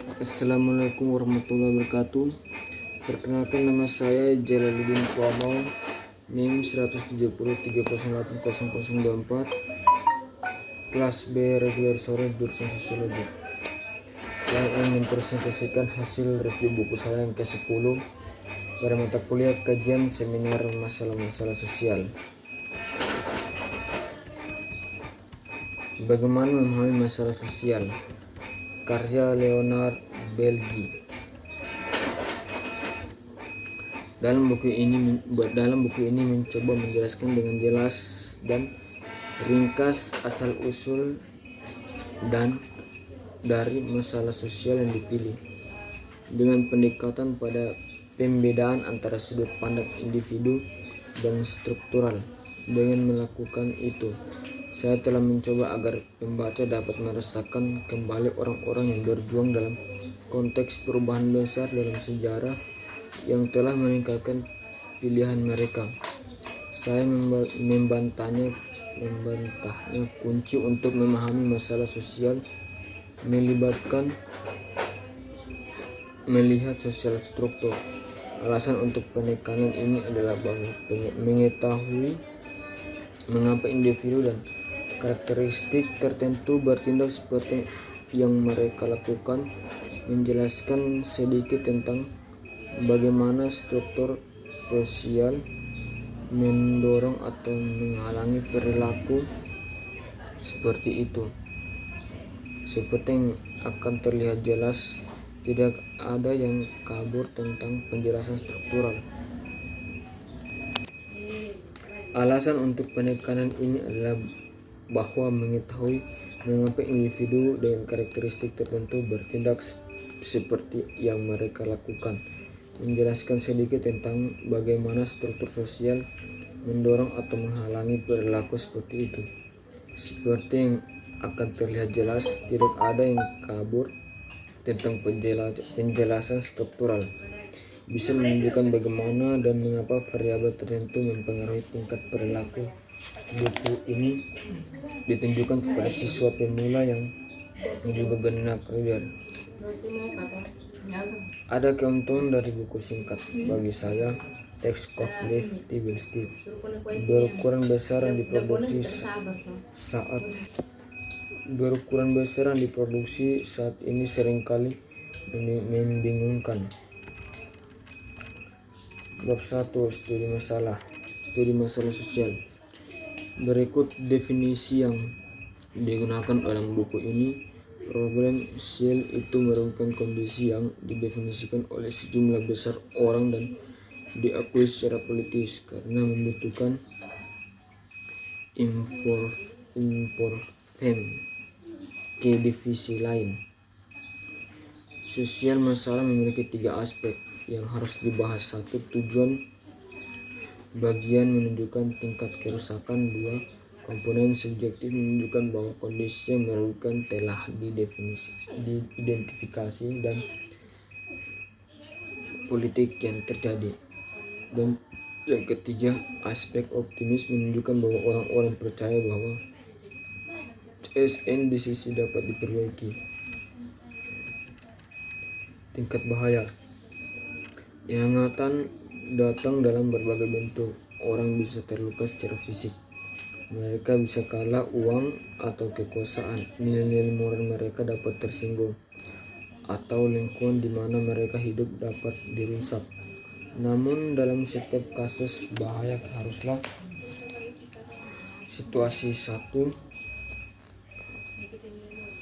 Assalamualaikum warahmatullahi wabarakatuh. Perkenalkan, nama saya Jalaluddin Kuamau, NIM 173080024, kelas B reguler sore jurusan Sosiologi. Saya ingin mempresentasikan hasil review buku saya yang ke-10 pada mata kuliah kajian seminar masalah-masalah sosial. Bagaimana memahami masalah sosial? Karya Leonard Belgi. Dalam buku ini mencoba menjelaskan dengan jelas dan ringkas asal-usul dan dari masalah sosial yang dipilih, dengan pendekatan pada pembedaan antara sudut pandang individu dan struktural. Dengan melakukan itu, saya telah mencoba agar pembaca dapat merasakan kembali orang-orang yang berjuang dalam konteks perubahan besar dalam sejarah yang telah meningkatkan pilihan mereka. Saya membantahnya kunci untuk memahami masalah sosial melihat sosial struktur. Alasan untuk penekanan ini adalah bahwa mengetahui mengapa individu dan karakteristik tertentu bertindak seperti yang mereka lakukan, menjelaskan sedikit tentang bagaimana struktur sosial mendorong atau menghalangi perilaku seperti itu. Seperti yang akan terlihat jelas, tidak ada yang kabur tentang penjelasan struktural. Alasan untuk penekanan ini adalah bahwa mengetahui mengapa individu dengan karakteristik tertentu bertindak seperti yang mereka lakukan, menjelaskan sedikit tentang bagaimana struktur sosial mendorong atau menghalangi perilaku seperti itu. Seperti yang akan terlihat jelas, tidak ada yang kabur tentang penjelasan struktural. Bisa menunjukkan bagaimana dan mengapa variabel tertentu mempengaruhi tingkat perilaku. Buku ini ditunjukkan kepada siswa pemula yang juga genap reader. Ada keuntungan dari buku singkat bagi saya. Teks Cognitive Steve berukuran besar yang diproduksi saat ini seringkali membingungkan. Bab 1. Studi masalah sosial. Berikut definisi yang digunakan dalam buku ini. Problem sosial itu merupakan kondisi yang didefinisikan oleh sejumlah besar orang dan diakui secara politis karena membutuhkan imperfem ke divisi lain. Sosial masalah memiliki 3 aspek yang harus dibahas. 1. Tujuan bagian menunjukkan tingkat kerusakan. 2. Komponen subjektif menunjukkan bahwa kondisi yang merugikan telah diidentifikasi, dan politik yang terjadi. Dan yang ketiga, aspek optimis menunjukkan bahwa orang-orang percaya bahwa CSN di sisi dapat diperbaiki. Tingkat bahaya. Kehangatan datang dalam berbagai bentuk. Orang bisa terluka secara fisik. Mereka bisa kalah uang atau kekuasaan. Nilai-nilai moral mereka dapat tersinggung, atau lingkungan di mana mereka hidup dapat dirusak. Namun dalam setiap kasus bahaya haruslah situasi satu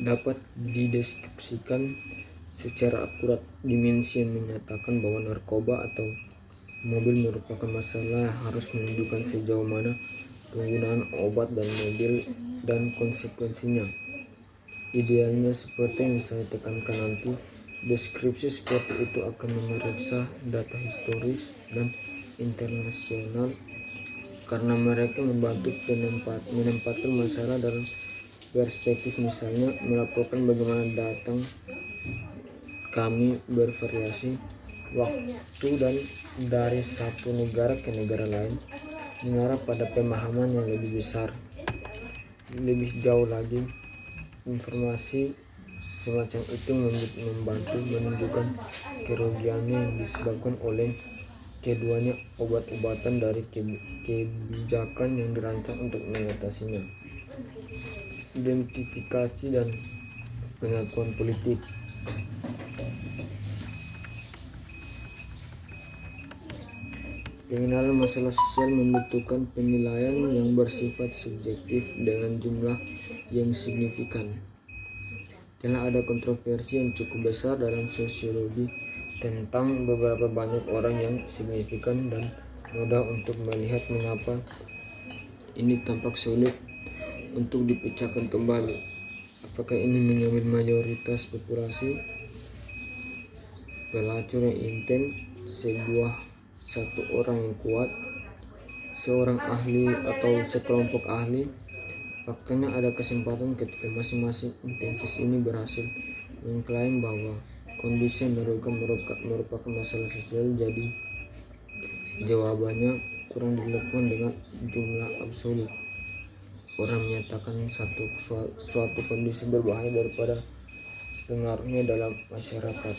dapat dideskripsikan secara akurat. Dimensi yang menyatakan bahwa narkoba atau mobil merupakan masalah harus menunjukkan sejauh mana penggunaan obat dan mobil dan konsekuensinya. Idealnya seperti yang saya tekankan nanti, deskripsi seperti itu akan memeriksa data historis dan internasional karena mereka membantu menempatkan masalah dalam perspektif. Misalnya, melaporkan bagaimana datang kami bervariasi waktu dan dari satu negara ke negara lain, mengarah pada pemahaman yang lebih besar. Lebih jauh lagi, informasi semacam itu membantu menunjukkan kerugiannya yang disebabkan oleh keduanya obat-obatan dari kebijakan yang dirancang untuk mengatasinya. Identifikasi dan pengakuan politik. Pengenalan masalah sosial membutuhkan penilaian yang bersifat subjektif dengan jumlah yang signifikan. Telah ada kontroversi yang cukup besar dalam sosiologi tentang beberapa banyak orang yang signifikan dan mudah untuk melihat mengapa ini tampak sulit untuk dipecahkan kembali. Apakah ini mengambil mayoritas populasi, pelacur yang intens, satu orang yang kuat, seorang ahli atau sekelompok ahli? Faktanya ada kesempatan ketika masing-masing intensitas ini berhasil mengklaim bahwa kondisi yang merupakan masalah sosial. Jadi jawabannya kurang dilakukan dengan jumlah absolut. Orang menyatakan suatu kondisi berbahaya daripada pengaruhnya dalam masyarakat.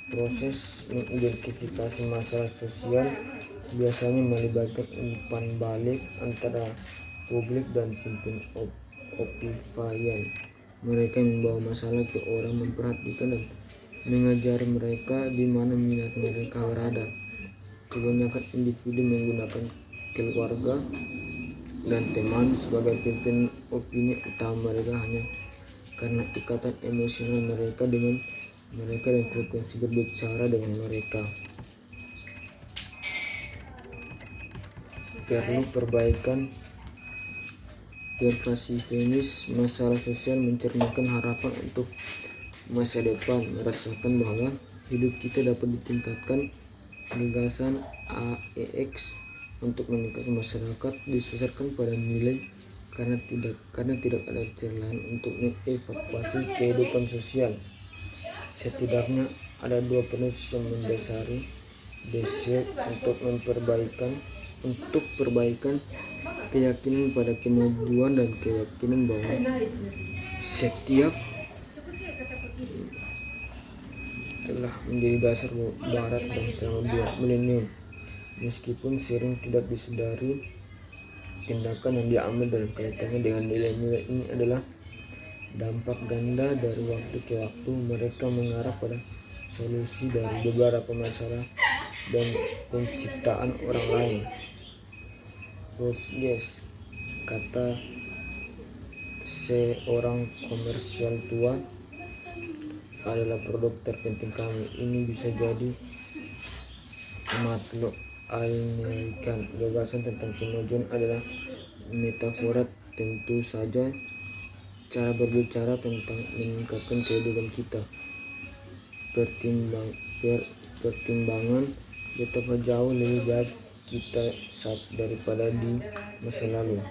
Proses mengidentifikasi masalah sosial biasanya melibatkan umpan balik antara publik dan pimpin opinian. Mereka membawa masalah ke orang, memperhatikan dan mengajari mereka di mana minat mereka berada. Kebanyakan individu menggunakan keluarga dan teman sebagai pimpin opini utama mereka hanya karena ikatan emosional mereka dengan mereka dan frekuensi berbicara dengan mereka. Perlu perbaikan pervasivenis. Masalah sosial mencerminkan harapan untuk masa depan. Merasakan bahwa hidup kita dapat ditingkatkan. Gagasan AEX untuk meningkatkan masyarakat didasarkan pada nilai karena tidak ada cara lain untuk mengevakuasi kehidupan sosial. Setidaknya ada dua prinsip yang mendasari desire untuk perbaikan keyakinan pada kemajuan dan keyakinan bahwa setiap telah menjadi dasar barat dan selama 2 milenium. Meskipun sering tidak disadari, tindakan yang diambil dalam kaitannya dengan nilai-nilai ini adalah dampak ganda dari waktu ke waktu. Mereka mengarah pada solusi dari beberapa masalah dan penciptaan orang lain. Yes, kata seorang komersial tua, adalah produk terpenting kami. Ini bisa jadi makhluk American. Gagasan tentang kemajuan adalah metafora. Tentu saja cara berbicara tentang meningkatkan kehidupan kita. Pertimbangan betapa jauh lebih baik kita saat daripada di masa lalu.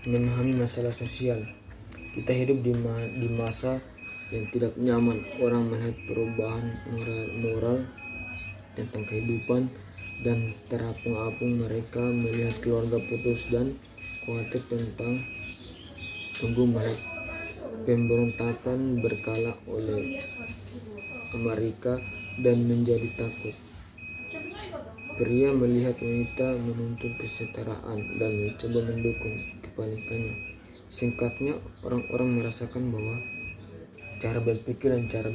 Memahami masalah sosial. Kita hidup di masa yang tidak nyaman. Orang melihat perubahan moral tentang kehidupan dan terapung-apung. Mereka melihat keluarga putus dan khawatir tentang mereka. Pemberontakan berkala oleh Amerika dan menjadi takut. Pria melihat wanita menuntut kesetaraan dan mencoba mendukung kepanikannya. Singkatnya, orang-orang merasakan bahwa cara berpikir dan cara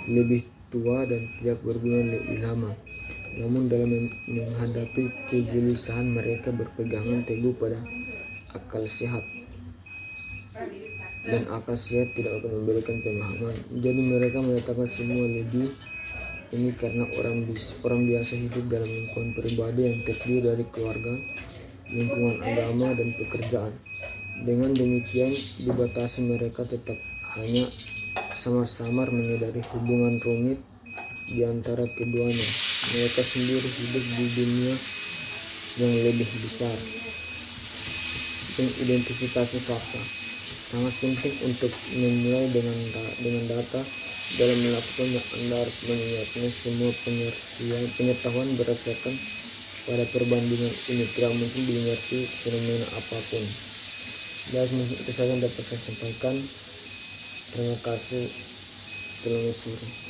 lebih tua dan tidak berguna lebih lama. Namun dalam menghadapi kegelisahan, mereka berpegangan teguh pada akal sehat. Dan akal sehat tidak akan memberikan pemahaman. Jadi mereka menyatakan semua lebih ini karena orang biasa hidup dalam lingkungan pribadi yang terdiri dari keluarga, lingkungan agama, dan pekerjaan. Dengan demikian dibatasi, mereka tetap hanya samar-samar menyadari hubungan rumit di antara keduanya. Mereka sendiri hidup di dunia yang lebih besar. Identifikasi fakta sangat penting untuk memulai dengan data. Dalam melakukannya, Anda harus mengingatnya semua pengetahuan berdasarkan Pada perbandingan ini tidak mungkin dimengerti fenomena apapun. Dan mungkin itu saja yang dapat saya sampaikan. Terima kasih. Selamat sore.